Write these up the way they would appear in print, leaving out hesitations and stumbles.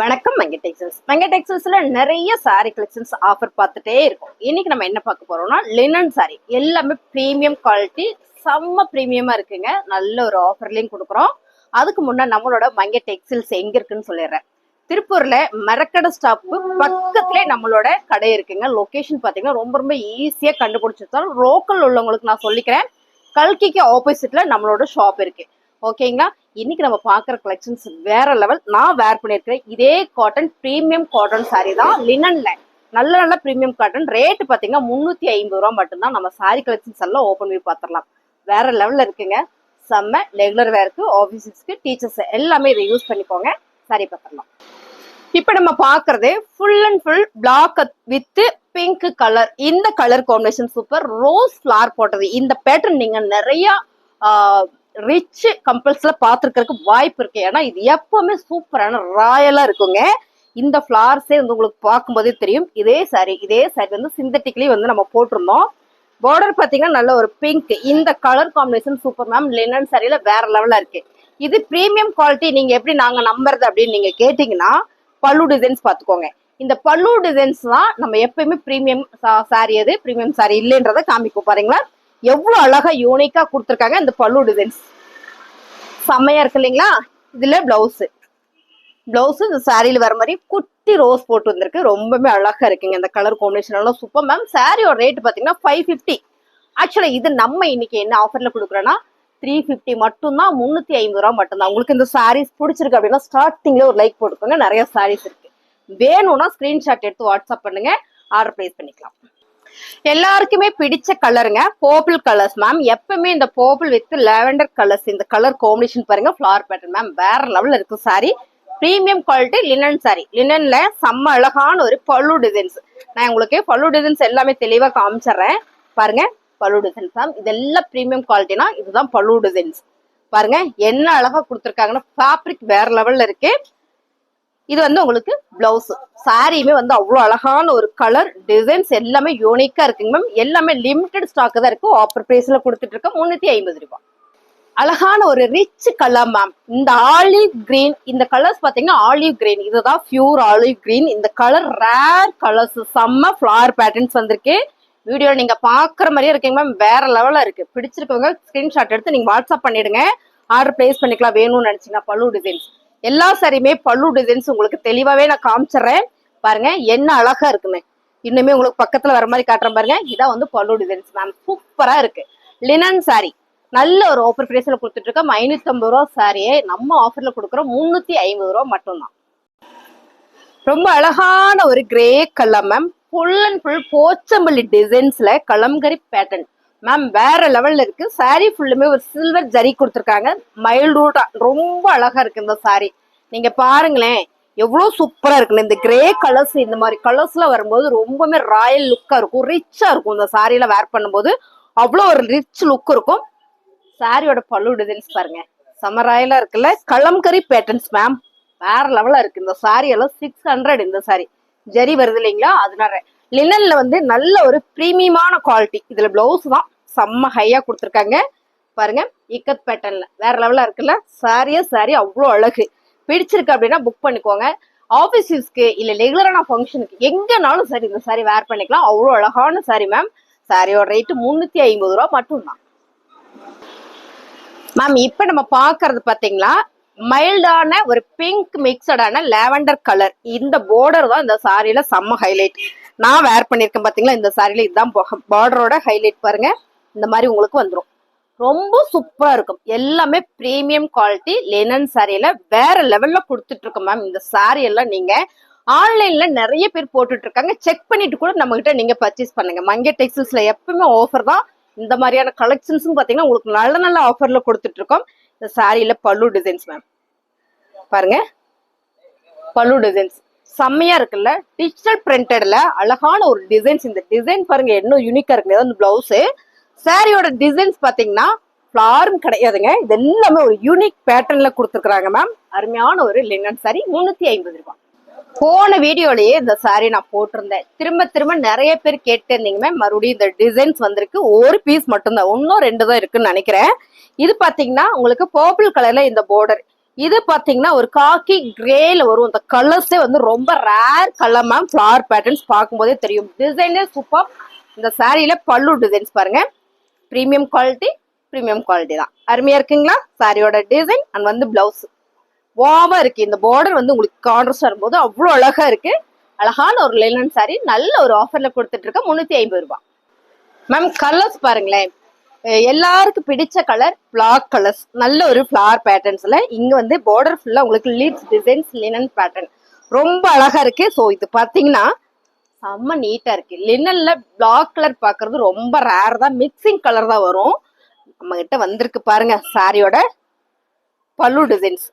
வணக்கம் மங்க டெக்ஸ்டைல்ஸ். மங்க டெக்ஸ்டைல்ஸ்ல நிறைய சாரி கலெக்ஷன்ஸ் ஆஃபர் பார்த்துட்டே இருக்கும். இன்னைக்கு நம்ம என்ன பார்க்க போறோம்னா லினன் சாரி. எல்லாமே பிரீமியம் குவாலிட்டி, செம்ம பிரீமியமா இருக்குங்க. நல்ல ஒரு ஆஃபர்லையும் கொடுக்குறோம். அதுக்கு முன்னே நம்மளோட மங்க டெக்ஸ்டைல்ஸ் எங்க இருக்குன்னு சொல்லிடுறேன். திருப்பூர்ல மரக்கடை ஸ்டாப்பு பக்கத்துலேயே நம்மளோட கடை இருக்குங்க. லொகேஷன் பார்த்தீங்கன்னா ரொம்ப ரொம்ப ஈஸியாக கண்டுபிடிச்சிருந்தாலும் லோக்கல் உள்ளவங்களுக்கு நான் சொல்லிக்கிறேன். கல்கிக்கு ஆப்போசிட்ல நம்மளோட ஷாப் இருக்கு. ஓகேங்களா? இன்னைக்கு நம்ம பாக்குற கலெக்ஷன்ஸ் வேற லெவல். நான் வேர் பண்ணிருக்கிறேன் இதே காட்டன் பிரீமியம் காட்டன் சாரி தான், லினன்ல நல்ல நல்ல பிரீமியம் காட்டன். ரேட் பாத்தீங்கன்னா 350 ரூபா மட்டும்தான். நம்ம சாரி கலெக்ஷன்ஸ் எல்லாம் ஓப்பன் பண்ணி பார்த்துடலாம். வேற லெவல்ல இருக்குங்க. செம்ம ரெகுலர் வேருக்கு, ஆபீஸஸ்க்கு, டீச்சர்ஸ் எல்லாமே இதை யூஸ் பண்ணிக்கோங்க. சாரி பார்த்துடலாம். இப்ப நம்ம பாக்குறது full and full black with pink colour. இந்த colour combination super. Rose flower போட்டது. இந்த பேட்டர்ன் நீங்க நிறைய ரிச் கம்பல்ஸ்ல பாத்துருக்கிறதுக்கு வாய்ப்பு இருக்கு. ஏன்னா இது எப்பவுமே சூப்பரான ராயலா இருக்குங்க. இந்த ஃபிளார்ஸே வந்து உங்களுக்கு பார்க்கும்போதே தெரியும். இதே சாரி வந்து சிந்தட்டிக்லி வந்து நம்ம போட்டிருந்தோம். பார்டர் பாத்தீங்கன்னா நல்ல ஒரு பிங்க். இந்த colour combination super ma'am. Linen சாரியில வேற லெவலா இருக்கு. இது பிரீமியம் குவாலிட்டி. நீங்க எப்படி நாங்க நம்புறது அப்படின்னு நீங்க கேட்டீங்கன்னா பல்லு டிசைன்ஸ் பாத்துக்கோங்க. இந்த பல்லு டிசைன்ஸ் தான் நம்ம எப்பயுமே பிரீமியம் சாரி, எது பிரீமியம் சாரி இல்லைன்றத காமிக்கும். பாருங்களா எவ்வளவு அழகா யூனிக்கா கொடுத்துருக்காங்க. இந்த பல்லு டிசைன்ஸ் செம்மையா இருக்கு இல்லைங்களா? இதுல பிளவுஸ் இந்த சாரியில வர மாதிரி குட்டி ரோஸ் போட்டு வந்திருக்கு. ரொம்பவே அழகா இருக்குங்க. இந்த கலர் காம்பினேஷன் எல்லாம் சூப்பர் மேம். சாரியோட ரேட் பாத்தீங்கன்னா 550. ஆக்சுவலா இது நம்ம இன்னைக்கு என்ன ஆஃபர்ல கொடுக்குறோன்னா 350 மட்டும்தான். 350 ரூபா மட்டும்தான். உங்களுக்கு இந்த சாரீஸ் பிடிச்சிருக்கு அப்படின்னா ஸ்டார்டிங்ல ஒரு லைக் போட்டுக்கோங்க. நிறைய சாரீஸ் இருக்கு. வேணும்னா ஸ்கிரீன்ஷாட் எடுத்து வாட்ஸ்அப் பண்ணுங்க, ஆர்டர் பிளேஸ் பண்ணிக்கலாம். எல்லாருக்குமே பிடிச்ச கலருங்க பர்பிள் கலர்ஸ் மேம். எப்பவுமே இந்த பர்பிள் வித் லாவெண்டர் கலர்ஸ், இந்த கலர் காம்பினேஷன் பாருங்க. ஃபிளார் பேட்டர்ன் மேம் வேற லெவல்ல இருக்கு. Sari premium quality linen sari. லினன்ல செம்ம அழகான ஒரு பல்லு டிசைன்ஸ். நான் உங்களுக்கு பல்லு டிசைன்ஸ் எல்லாமே தெளிவா காமிச்சிடுறேன். பாருங்க பல்லு டிசைன்ஸ் மேம். இதெல்லாம் பிரீமியம் குவாலிட்டினா இதுதான் பல்லு டிசைன்ஸ். பாருங்க என்ன அழகா கொடுத்துருக்காங்கன்னா ஃபேப்ரிக் வேற லெவல்ல இருக்கு. இது வந்து உங்களுக்கு பிளவுஸ். சாரியுமே வந்து அவ்வளவு அழகான ஒரு கலர் டிசைன்ஸ் எல்லாமே யூனிக்கா இருக்குங்க மேம். எல்லாமே லிமிடெட் ஸ்டாக் தான் இருக்கு. ஆஃபர் பிரைஸ்ல கொடுத்துட்டு இருக்க 350 ரூபாய். அழகான ஒரு ரிச் கலர் மேம். இந்த ஆலிவ் கிரீன், இந்த கலர்ஸ் பாத்தீங்கன்னா ஆலிவ் கிரீன், இதுதான் பியூர் ஆலிவ் கிரீன். இந்த கலர் ரேர் கலர்ஸ். செம்ம ஃபிளார் பேட்டர்ன்ஸ் வந்திருக்கு. வீடியோ நீங்க பாக்குற மாதிரியே இருக்கீங்க மேம். வேற லெவலா இருக்கு. பிடிச்சிருக்கவங்க ஸ்கிரீன்ஷாட் எடுத்து நீங்க வாட்ஸ்அப் பண்ணிடுங்க, ஆர்டர் பிளேஸ் பண்ணிக்கலாம். வேணும்னு நினைச்சீங்கன்னா பல்லு டிசைன்ஸ் எல்லா சாரியுமே பல்லு டிசைன்ஸ் உங்களுக்கு தெளிவாவே நான் காமிச்சிடுறேன். பாருங்க என்ன அழகா இருக்குன்னு. இன்னுமே உங்களுக்கு பக்கத்துல வர மாதிரி காட்டுறேன் பாருங்க. இதான் வந்து பல்லு டிசைன்ஸ் மேம். சூப்பரா இருக்கு. லினன் சாரி நல்ல ஒரு ஆஃபர் பிரைஸ்ல கொடுத்துட்டு இருக்கோம். 550 ரூபா சாரியே நம்ம ஆஃபர்ல கொடுக்குறோம் 350 ரூபா மட்டும்தான். ரொம்ப அழகான ஒரு grey colour ma'am. Full and full Pochampally டிசைன்ஸ்ல கலம்கரி பேட்டர்ன் மேம். வேற லெவல்ல இருக்கு. சாரி ஃபுல்லுமே ஒரு சில்வர் ஜரி கொடுத்துருக்காங்க. மைல்டூட்டா ரொம்ப அழகா இருக்கு இந்த சாரி. நீங்க பாருங்களேன் எவ்வளவு சூப்பரா இருக்குன்னு. இந்த கிரே கலர்ஸ், இந்த மாதிரி கலர்ஸ்ல வரும்போது ரொம்பவே ராயல் லுக்கா இருக்கும், ரிச்சா இருக்கும். இந்த சாரியில வேர் பண்ணும்போது அவ்வளோ ஒரு ரிச் லுக் இருக்கும். சாரியோட பல்லு டிசைன்ஸ் பாருங்க செம ராயலா இருக்குல்ல. கலம்கரி பேட்டர்ன்ஸ் மேம் வேற லெவலா இருக்கு. இந்த சாரி எல்லாம் 600. இந்த சாரி ஜரி வருது இல்லைங்களா, அதனால லினன்ல வந்து நல்ல ஒரு பிரீமியமான குவாலிட்டி. இதுல பிளவுஸ் தான் செம்ம ஹையா கொடுத்துருக்காங்க. பாருங்க இக்கத் பேட்டர்ன்ல வேற லெவலா இருக்குல்ல. சாரி அவ்வளோ அழகு. பிடிச்சிருக்கு அப்படின்னா புக் பண்ணிக்கோங்க. ஆபீஸ் யூஸ்க்கு இல்ல ரெகுலரான ஃபங்க்ஷனுக்கு எங்கனாலும் சரி இந்த சாரி வேர் பண்ணிக்கலாம். அவ்வளோ அழகான சாரி மேம். சாரியோட ரேட்டு 350 ரூபா மட்டும்தான் மேம். இப்ப நம்ம பாக்குறது பாத்தீங்களா மைல்டான ஒரு பிங்க் மிக்சடான லாவெண்டர் கலர். இந்த பார்டர் தான் இந்த சாரியில செம்ம ஹைலைட். நான் வேர் பண்ணிருக்கேன் பாத்தீங்களா. இந்த சாரியில இதுதான் பார்டரோட ஹைலைட். பாருங்க இந்த மாதிரி உங்களுக்கு வந்துடும். ரொம்ப சூப்பரா இருக்கும். எல்லாமே பிரீமியம் குவாலிட்டி லினன் சாரியில வேற லெவல்ல கொடுத்துட்டு இருக்கோம் மேம். இந்த சாரி எல்லாம் நீங்க ஆன்லைன்ல நிறைய பேர் போட்டுட்டு இருக்காங்க. செக் பண்ணிட்டு கூட நம்ம கிட்ட நீங்க பர்ச்சேஸ் பண்ணுங்க. மங்க டெக்ஸ்டைல்ஸ்ல எப்பவுமே ஆஃபர் தான். இந்த மாதிரியான கலெக்ஷன்ஸும் பாத்தீங்கன்னா உங்களுக்கு நல்ல நல்ல ஆஃபர்ல கொடுத்துட்டு இருக்கோம். இந்த சாரியில பல்லு டிசைன்ஸ் மேம் பாருங்க. பல்லு டிசைன்ஸ் செம்மையா இருக்குல்ல. டிஜிட்டல் பிரிண்டட்ல அழகான ஒரு டிசைன்ஸ். இந்த டிசைன் பாருங்க என்ன யூனிக்கா இருக்கு. அந்த பிளவுஸ் சாரியோட டிசைன்ஸ் பாத்தீங்கன்னா ஃபிளாரும் கிடையாதுங்க. இது எல்லாமே ஒரு யூனிக் பேட்டர்ன்ல கொடுத்துருக்காங்க மேம். அருமையான ஒரு லினன் சாரி 350 ரூபாய். போன வீடியோலயே இந்த சாரி நான் போட்டிருந்தேன். திரும்ப திரும்ப நிறைய பேர் கேட்டு இருந்தீங்க மேம். மறுபடியும் இந்த டிசைன்ஸ் வந்திருக்கு. ஒரு பீஸ் மட்டும்தான், 1 2 தான் இருக்குன்னு நினைக்கிறேன். இது பாத்தீங்கன்னா உங்களுக்கு பர்பிள் கலர்ல இந்த பார்டர். இது பாத்தீங்கன்னா ஒரு காக்கி கிரேல வரும். இந்த கலர்ஸே வந்து ரொம்ப rare colour ma'am. Flower patterns பார்க்கும்போதே தெரியும். டிசைனே சூப்பர். இந்த சாரியில பல்லு டிசைன்ஸ் பாருங்க. பிரீமியம் குவாலிட்டி தான். அருமையா இருக்குங்களா சாரியோட டிசைன் அண்ட் வந்து பிளவுஸ் வாவா இருக்கு. இந்த பார்டர் வந்து உங்களுக்கு கான்ட்ராஸ்ட் வரும்போது அவ்வளோ அழகா இருக்கு. அழகான ஒரு லினன் சாரி நல்ல ஒரு ஆஃபர்ல கொடுத்துட்டு இருக்க 350 ரூபாய் மேம். கலர்ஸ் பாருங்களேன். எல்லாருக்கும் பிடிச்ச கலர் பிளாக் கலர்ஸ். நல்ல ஒரு ஃபிளவர் பேட்டர்ன்ஸ்ல இங்க வந்து பார்டர் ஃபுல்லா உங்களுக்கு லீவ்ஸ் டிசைன்ஸ் லினன் பேட்டர்ன் ரொம்ப அழகா இருக்கு. ஸோ இது பாத்தீங்கன்னா செம்ம நீட்டா இருக்கு. லினன்ல பிளாக் கலர் பாக்குறது ரொம்ப ரேர் தான். மிக்சிங் கலர் தான் வரும். நம்ம கிட்ட வந்திருக்கு பாருங்க. சாரியோட பல்லு டிசைன்ஸ்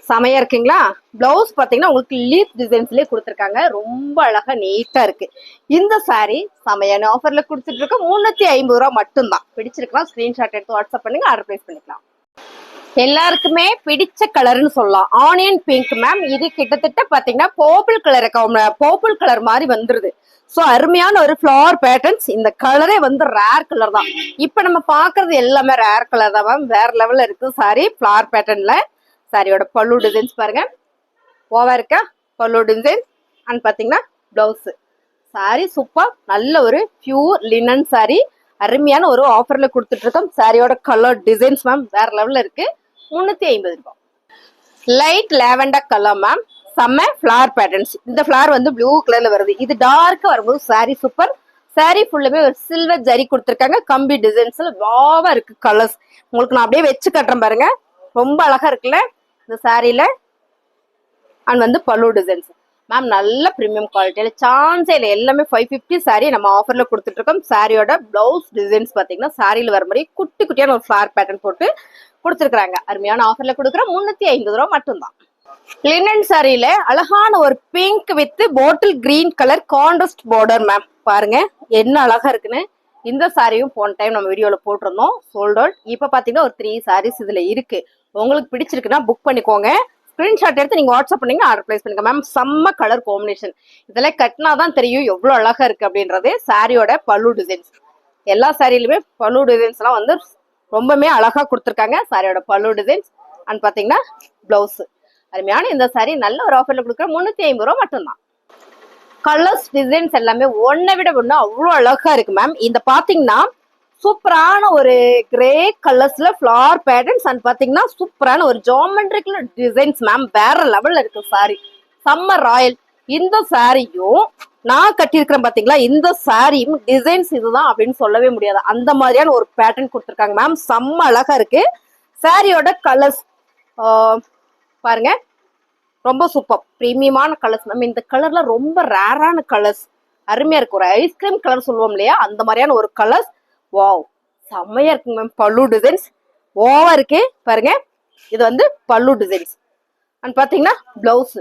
செமையா இருக்குங்களா. பிளவுஸ் பாத்தீங்கன்னா உங்களுக்கு லீஃப் டிசைன்ஸ்லயே கொடுத்துருக்காங்க. ரொம்ப அழகா நீட்டா இருக்கு. இந்த சாரி செமையான ஆஃபர்ல கொடுத்துட்டு இருக்க 350 ரூபாய் மட்டும்தான். பிடிச்சிருக்கலாம் ஸ்கிரீன்ஷாட் எடுத்து வாட்ஸ்அப் பண்ணுங்க, ஆர்டர் பிளேஸ் பண்ணிக்கலாம். எல்லாருக்குமே பிடிச்ச கலர்னு சொல்லலாம் ஆனியன் பிங்க் மேம். இது கிட்டத்தட்ட பாத்தீங்கன்னா பர்பிள் கலர் மாதிரி வந்துருது. ஸோ அருமையான ஒரு ஃபிளவர் பேட்டர்ன்ஸ். இந்த கலரே வந்து ரேர் கலர் தான். இப்ப நம்ம பாக்குறது எல்லாமே ரேர் கலர் தான் மேம். வேற லெவல்ல இருக்கு சாரி ஃபிளவர் பேட்டர்ன்ல. சாரியோட பல்லு டிசைன்ஸ் பாருங்க. ஓவா இருக்கா பல்லு டிசைன் அண்ட் பாத்தீங்கன்னா பிளவுஸ். Sorry super. நல்ல ஒரு பியூர் லினன் சாரி. அருமையான ஒரு ஆஃபர்ல கொடுத்துட்டு இருக்கோம். சாரியோட கலர் டிசைன்ஸ் மேம் வேற லெவல்ல இருக்கு. 350 ரூபாய். Light lavender colour ma'am. செம்ம ஃபிளவர் பேட்டர்ன்ஸ். இந்த ஃபிளவர் வந்து ப்ளூ கலர்ல வருது. இது டார்க்கா வரும்போது சாரி சூப்பர். சாரி ஃபுல்லுமே ஒரு சில்வர் ஜரி கொடுத்துருக்காங்க. கம்பி டிசைன்ஸ்ல வாவா இருக்கு கலர்ஸ். உங்களுக்கு நான் அப்படியே வச்சு கட்டுறேன் பாருங்க. ரொம்ப அழகா இருக்குல்ல இந்த சாரியில. அண்ட் வந்து பல்லு டிசைன்ஸ் மேம் நல்ல பிரீமியம் குவாலிட்டியில சான்ஸே இல்லை. எல்லாமே 550 சாரி நம்ம ஆஃபர்ல கொடுத்துட்டு இருக்கோம். சாரியோட பிளவுஸ் டிசைன்ஸ் பாத்தீங்கன்னா சாரியில வர மாதிரி குட்டி குட்டியான ஒரு ஃபிளவர் பேட்டர்ன் போட்டு கொடுத்துருக்காங்க. அருமையான ஆஃபர்ல கொடுக்குற 350 ரூபாய் மட்டும்தான். லினன் சாரியில அழகான ஒரு pink with bottle green colour contrast border ma'am. பாருங்க என்ன அழகா இருக்குன்னு. இந்த சாரியும் போன டைம் நம்ம வீடியோல போட்டிருந்தோம், சோல்ட் அவுட். இப்ப பாத்தீங்கன்னா ஒரு 3 சாரீஸ் இதுல இருக்கு. உங்களுக்கு பிடிச்சிருக்குன்னா புக் பண்ணிக்கோங்க. ஸ்கிரீன்ஷாட் எடுத்து நீங்க வாட்ஸ்அப் பண்ணீங்க, ஆர்டர் பிளேஸ் பண்ணுங்க மேம். செம்ம கலர் காம்பினேஷன். இதெல்லாம் கட்டினாதான் தெரியும் எவ்வளவு அழகா இருக்கு அப்படின்றது. சாரியோட பல்லு டிசைன்ஸ் எல்லா சாரியிலுமே பல்லு டிசைன்ஸ் எல்லாம் வந்து ரொம்பவே அழகா கொடுத்துருக்காங்க. சாரியோட பல்லு டிசைன்ஸ் அண்ட் பாத்தீங்கன்னா பிளவுஸ். அருமையான இந்த சாரி நல்ல ஒரு ஆஃபர்ல கொடுக்குற 350 ரூபாய் மட்டும்தான். கலர்ஸ் டிசைன்ஸ் எல்லாமே ஒன்னை விட ஒண்ணு அவ்வளோ அழகா இருக்கு மேம். இந்த பாத்தீங்கன்னா சூப்பரான ஒரு கிரே கலர்ஸ்ல ஃபிளவர் பேட்டர்ன்ஸ் அண்ட் பாத்தீங்கன்னா சூப்பரான ஒரு ஜாமெட்ரிக்கல் டிசைன்ஸ் மேம். வேற லெவல்ல இருக்கு சாரி. செம்ம ராயல். இந்த சாரியும் நான் கட்டியிருக்கிறேன் பாத்தீங்களா. இந்த சாரியும் டிசைன்ஸ் இதுதான் அப்படின்னு சொல்லவே முடியாது. அந்த மாதிரியான ஒரு பேட்டர்ன் கொடுத்துருக்காங்க மேம். செம்ம அழகா இருக்கு. சாரியோட கலர்ஸ் பாருங்க ரொம்ப சூப்பர் பிரீமியமான கலர்ஸ் மேம். இந்த கலர்ல ரொம்ப ரேரான கலர்ஸ். அருமையா இருக்கு. ஒரு ஐஸ்கிரீம் கலர் சொல்லுவோம் இல்லையா, அந்த மாதிரியான ஒரு கலர்ஸ். வாவ் செம்மையா இருக்குங்க மேம். பல்லு டிசைன்ஸ் ஓவா இருக்கு பாருங்க. இது வந்து பல்லு டிசைன்ஸ் அண்ட் பாத்தீங்கன்னா பிளவுஸ்.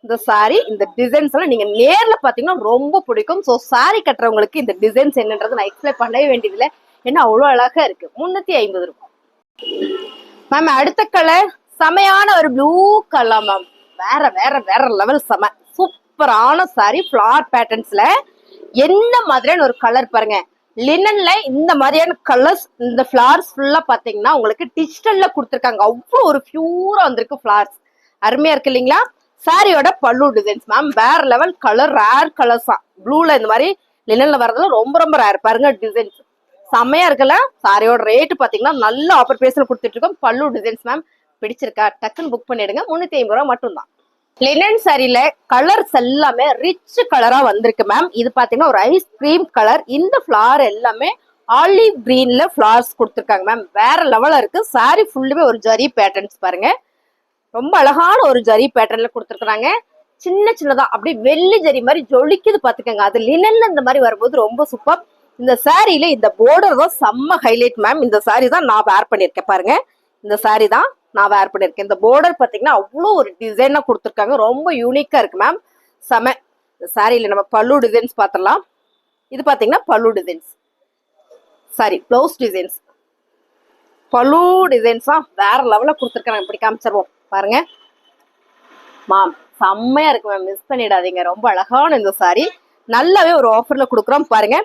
இந்த சாரி இந்த டிசைன்ஸ் எல்லாம் நீங்க நேர்ல பாத்தீங்கன்னா ரொம்ப பிடிக்கும். ஸோ சாரி கட்டுறவங்களுக்கு இந்த டிசைன்ஸ் என்னன்றது நான் எக்ஸ்பிளைன் பண்ணவே வேண்டியதில்லை. ஏன்னா அவ்வளோ அழகா இருக்கு. 350 ரூபாய் மேம். அடுத்த கலர் செமையான ஒரு ப்ளூ கலர் மேம். வேற வேற வேற லெவல் செம சூப்பரான சாரி ஃபிளவர் பேட்டர்ன்ஸ்ல. என்ன மாதிரியான ஒரு கலர் பாருங்க. லினன்ல இந்த மாதிரியான கலர்ஸ். இந்த ஃபிளவர்ஸ் ஃபுல்லா பாத்தீங்கன்னா உங்களுக்கு டிஜிட்டல்ல கொடுத்துருக்காங்க. அவ்வளோ ஒரு பியூரா வந்திருக்கு ஃபிளவர்ஸ். அருமையா இருக்கு இல்லைங்களா. சாரியோட பல்லு டிசைன்ஸ் மேம் வேற லெவல் கலர். ரேர் கலர்ஸ் தான். ப்ளூல இந்த மாதிரி லினன்ல வரதுல ரொம்ப ரொம்ப ரேர். பாருங்க டிசைன்ஸ் செம்மையா இருக்குல்ல. சாரியோட ரேட் பாத்தீங்கன்னா நல்ல ஆஃபர் பேஸ்ல கொடுத்துட்டு இருக்கோம். பல்லு டிசைன்ஸ் மேம் பிடிச்சிருக்கா டக்குன்னு புக் பண்ணிடுங்க. 350 ரூபாய் மட்டும்தான். லினன் சாரியில கலர்ஸ் எல்லாமே ரிச் கலரா வந்திருக்கு மேம். இது பாத்தீங்கன்னா ஒரு ஐஸ்கிரீம் கலர். இந்த ஃபிளவர் எல்லாமே ஆலிவ் கிரீன்ல ஃபிளவர்ஸ் கொடுத்துருக்காங்க மேம். வேற லெவலா இருக்கு. சாரி ஃபுல்லுமே ஒரு ஜரி பேட்டர்ன்ஸ் பாருங்க. ரொம்ப அழகான ஒரு ஜரி பேட்டர்ன்ல கொடுத்துருக்காங்க. சின்ன சின்னதா அப்படி வெள்ளி ஜரி மாதிரி ஜொலிக்குது பாத்துக்கோங்க. அது லினன்ல இந்த மாதிரி வரும்போது ரொம்ப சூப்பர். இந்த சாரியில இந்த பார்டர் தான் செம்ம ஹைலைட் மேம். இந்த சாரி தான் நான் வேர் பண்ணிருக்கேன் பாருங்க. இந்த சாரி தான் நான் வேர் பண்ணிருக்கேன். இந்த பார்டர் பாத்தீங்கன்னா அவ்வளோ ஒரு டிசைனா கொடுத்துருக்காங்க. ரொம்ப யூனிக்கா இருக்கு மேம். செம. இந்த சாரியில நம்ம பல்லு டிசைன்ஸ் பாத்திரலாம். இது பாத்தீங்கன்னா பல்லு டிசைன்ஸ். Sorry blouse designs. பல்லு டிசைன்ஸ் தான் வேற லெவல்ல கொடுத்துருக்காங்க. இப்படி காமிச்சிருவோம் பாருங்க மேம். செம்மையா இருக்கு மேம். மிஸ் பண்ணிடாதீங்க. ரொம்ப அழகான இந்த சாரி நல்லாவே ஒரு ஆஃபர்ல கொடுக்குறோம் பாருங்க.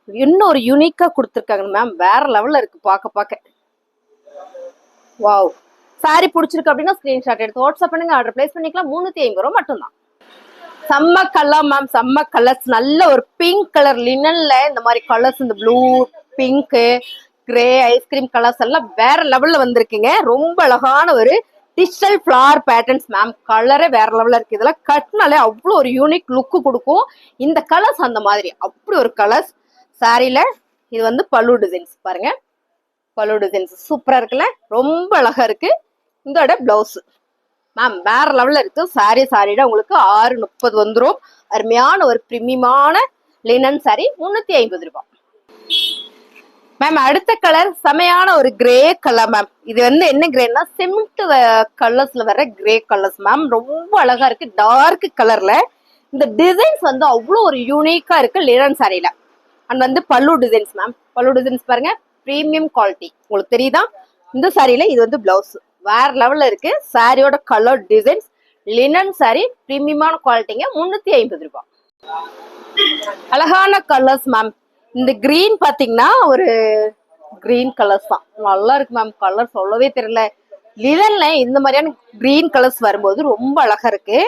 இன்னும் ஒரு யூனிக்கா கொடுத்துருக்காங்க மேம். வேற லெவல்ல இருக்கு பார்க்க பார்க்க. வாவ் சாரி பிடிச்சிருக்கு அப்படின்னா ஸ்கிரீன்ஷாட் எடுத்து வாட்ஸ்அப் பண்ணுங்க, ஆர்டர் பிளேஸ் பண்ணிக்கலாம். 350 ரூபா மட்டும்தான். செம்ம கலர் மேம், செம்ம கலர்ஸ். நல்ல ஒரு பிங்க் கலர் லினன்ல இந்த மாதிரி கலர்ஸ், இந்த blue, pink, grey, ice cream colours எல்லாம் வேற லெவல்ல வந்திருக்குங்க. ரொம்ப அழகான ஒரு டிஜிட்டல் ஃபிளவர் பேட்டர்ன்ஸ் மேம். கலரே வேற லெவல்ல இருக்கு. இதெல்லாம் கட்டினாலே அவ்வளோ ஒரு யூனிக் லுக்கு கொடுக்கும். இந்த கலர்ஸ் அந்த மாதிரி அப்படி ஒரு கலர்ஸ் சாரியில. இது வந்து பல்லு டிசைன்ஸ் பாருங்க, பல்லு டிசைன்ஸ் சூப்பரா இருக்குல்ல, ரொம்ப அழகா இருக்கு. இதோட பிளவுஸ் மேம் வேற லெவல்ல இருக்கு. சாரியோட உங்களுக்கு 630 வந்துடும். அருமையான ஒரு பிரீமியமான லினன் சாரி, 350 ரூபாய் மேம். அடுத்த கலர் செமையான ஒரு கிரே கலர் மேம். இது வந்து என்ன கிரேன்னா சிமெண்ட் கலர்ஸ்ல வர கிரே கலர்ஸ் மேம். ரொம்ப அழகா இருக்கு, டார்க் கலர்ல. இந்த டிசைன்ஸ் வந்து அவ்வளோ ஒரு யூனிக்கா இருக்கு லினன் சாரியில. அண்ட் வந்து பல்லு டிசைன்ஸ் மேம். பல்லு டிசைன்ஸ் பாருங்க, பிரீமியம் குவாலிட்டி உங்களுக்கு தெரியுதா. இந்த சாரியில இது வந்து பிளவுஸ் வேற லெவல்ல இருக்கு. சாரியோட கலர் டிசைன்ஸ் லினன் சாரி, பிரீமியமான குவாலிட்டிங்க, 350 ரூபாய். அழகான கலர்ஸ் மேம். இந்த கிரீன் பாத்தீங்கன்னா ஒரு கிரீன் கலர்ஸ் தான், நல்லா இருக்கு மேம். கலர் சொல்லவே தெரியல. லினன்ல இந்த மாதிரியான கிரீன் கலர்ஸ் வரும்போது ரொம்ப அழகா இருக்கு.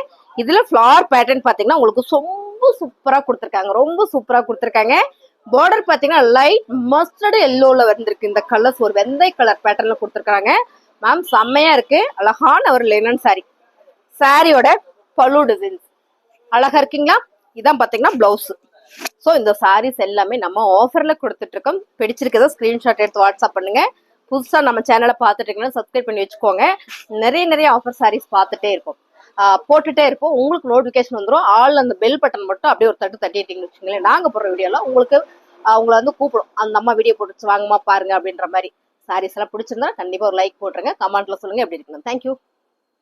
இதுல ஃபிளவர் பேட்டர்ன் பாத்தீங்கன்னா உங்களுக்கு ரொம்ப சூப்பரா கொடுத்துருக்காங்க, ரொம்ப சூப்பரா கொடுத்துருக்காங்க. பார்டர் பாத்தீங்கன்னா லைட் மஸ்டர்டு எல்லோல வந்திருக்கு. இந்த கலர்ஸ் ஒரு வெந்தய கலர் பேட்டர்ன்ல கொடுத்துருக்காங்க மேம். செம்மையா இருக்கு, அழகான ஒரு லினன் சாரி. சாரியோட பல்லு டிசைன்ஸ் அழகா இருக்குங்களா. இதான் பாத்தீங்கன்னா பிளவுஸ். ஸோ இந்த சாரீஸ் எல்லாமே நம்ம ஆஃபர்ல கொடுத்துட்டு இருக்கோம். பிடிச்சிருக்கதை ஸ்கிரீன்ஷாட் எடுத்து வாட்ஸ்அப் பண்ணுங்க. புதுசா நம்ம சேனலை பார்த்துட்டு இருக்கீங்கன்னா சப்ஸ்கிரைப் பண்ணி வச்சுக்கோங்க. நிறைய ஆஃபர் சாரீஸ் பார்த்துட்டே இருக்கும், போட்டுட்டே இருப்போம். உங்களுக்கு நோட்டிபிகேஷன் வந்துடும். ஆள் அந்த பெல் பட்டன் மட்டும் அப்படியே ஒரு தட்டிட்டீங்கன்னு வச்சுக்கோங்களேன், நாங்க போடுற வீடியோலாம் உங்களுக்கு உங்களை வந்து கூப்பிடும். அந்த அம்மா வீடியோ போட்டு வாங்கம்மா பாருங்க அப்படின்ற மாதிரி. சாரீஸ் எல்லாம் பிடிச்சிருந்தா கண்டிப்பா ஒரு லைக் போட்டுருங்க, கமெண்ட்ல சொல்லுங்க எப்படி இருக்குன்னு. தேங்க்யூ.